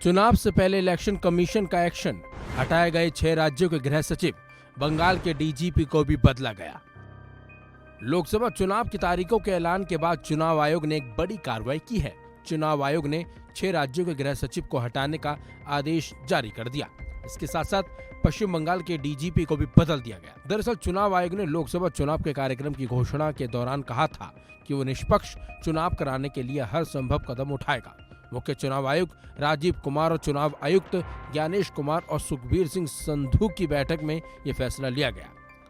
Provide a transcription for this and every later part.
चुनाव से पहले इलेक्शन कमीशन का एक्शन, हटाए गए 6 राज्यों के गृह सचिव, बंगाल के डीजीपी को भी बदला गया। लोकसभा चुनाव की तारीखों के ऐलान के बाद चुनाव आयोग ने एक बड़ी कार्रवाई की है। चुनाव आयोग ने 6 राज्यों के गृह सचिव को हटाने का आदेश जारी कर दिया। इसके साथ साथ पश्चिम बंगाल के डीजीपी को भी बदल दिया गया। दरअसल चुनाव आयोग ने लोकसभा चुनाव के कार्यक्रम की घोषणा के दौरान कहा था कि वो निष्पक्ष चुनाव कराने के लिए हर संभव कदम उठाएगा। मुख्य चुनाव आयुक्त राजीव कुमार और चुनाव आयुक्त ज्ञानेश कुमार और सुखबीर सिंह संधू की बैठक में ये फैसला लिया गया।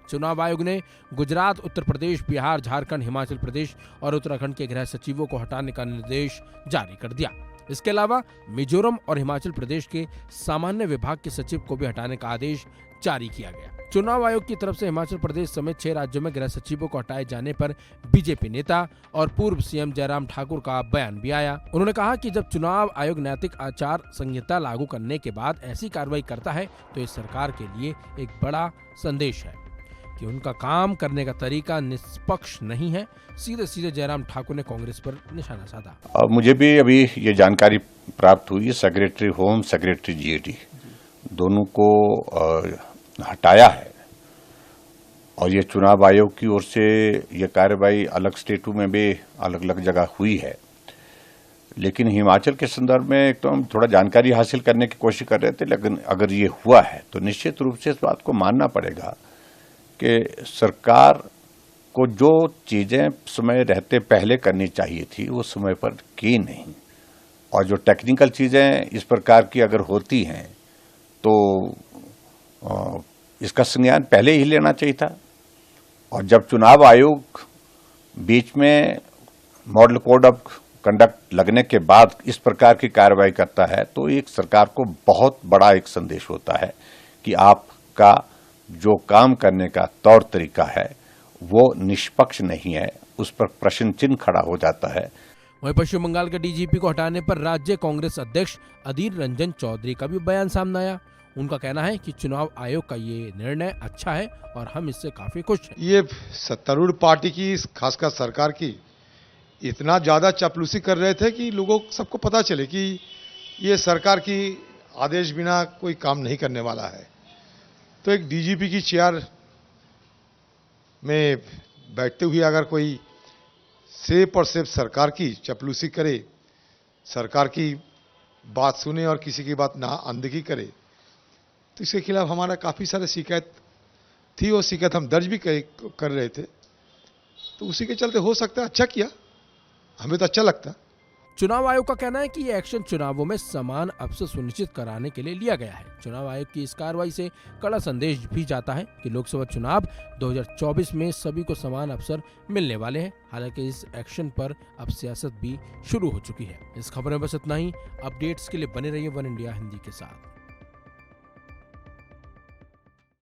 चुनाव आयोग ने गुजरात, उत्तर प्रदेश, बिहार, झारखंड, हिमाचल प्रदेश और उत्तराखंड के गृह सचिवों को हटाने का निर्देश जारी कर दिया। इसके अलावा मिजोरम और हिमाचल प्रदेश के सामान्य विभाग के सचिव को भी हटाने का आदेश जारी किया गया। चुनाव आयोग की तरफ से हिमाचल प्रदेश समेत 6 राज्यों में गृह सचिवों को हटाए जाने पर बीजेपी नेता और पूर्व सीएम जयराम ठाकुर का बयान भी आया। उन्होंने कहा कि जब चुनाव आयोग नैतिक आचार संहिता लागू करने के बाद ऐसी कार्रवाई करता है तो इस सरकार के लिए एक बड़ा संदेश है कि उनका काम करने का तरीका निष्पक्ष नहीं है। सीधे सीधे जयराम ठाकुर ने कांग्रेस पर निशाना साधा। मुझे भी अभी ये जानकारी प्राप्त हुई, सेक्रेटरी होम, सेक्रेटरी जीएडी दोनों को हटाया है और ये चुनाव आयोग की ओर से ये कार्रवाई अलग स्टेटों में भी अलग अलग जगह हुई है। लेकिन हिमाचल के संदर्भ में तो हम थोड़ा जानकारी हासिल करने की कोशिश कर रहे थे, लेकिन अगर ये हुआ है तो निश्चित रूप से इस बात को मानना पड़ेगा कि सरकार को जो चीजें समय रहते पहले करनी चाहिए थी वो समय पर की नहीं, और जो टेक्निकल चीजें इस प्रकार की अगर होती हैं तो इसका संज्ञान पहले ही लेना चाहिए था। और जब चुनाव आयोग बीच में मॉडल कोड ऑफ कंडक्ट लगने के बाद इस प्रकार की कार्रवाई करता है तो एक सरकार को बहुत बड़ा एक संदेश होता है कि आपका जो काम करने का तौर तरीका है वो निष्पक्ष नहीं है, उस पर प्रश्न चिन्ह खड़ा हो जाता है। वहीं पश्चिम बंगाल के डीजीपी को हटाने पर राज्य कांग्रेस अध्यक्ष अधीर रंजन चौधरी का भी बयान सामने आया। उनका कहना है कि चुनाव आयोग का ये निर्णय अच्छा है और हम इससे काफी खुश हैं। ये सत्तारूढ़ पार्टी की, खासकर सरकार की, इतना ज्यादा चापलूसी कर रहे थे कि लोगों सबको पता चले कि ये सरकार की आदेश बिना कोई काम नहीं करने वाला है। तो एक डीजीपी की चेयर में बैठते हुए अगर कोई सिर्फ और सिर्फ सरकार की चापलूसी करे, सरकार की बात सुने और किसी की बात ना अनदेखी करे, तो इसके खिलाफ हमारा काफ़ी सारे शिकायत थी और शिकायत हम दर्ज भी कर रहे थे। तो उसी के चलते हो सकता है अच्छा किया, हमें तो अच्छा लगता। चुनाव आयोग का कहना है कि ये एक्शन चुनावों में समान अवसर सुनिश्चित कराने के लिए लिया गया है। चुनाव आयोग की इस कार्रवाई से कड़ा संदेश भी जाता है कि लोकसभा चुनाव 2024 में सभी को समान अवसर मिलने वाले हैं। हालांकि इस एक्शन पर अब सियासत भी शुरू हो चुकी है। इस खबर में बस इतना ही। अपडेट्स के लिए बने रहिए वन इंडिया हिंदी के साथ।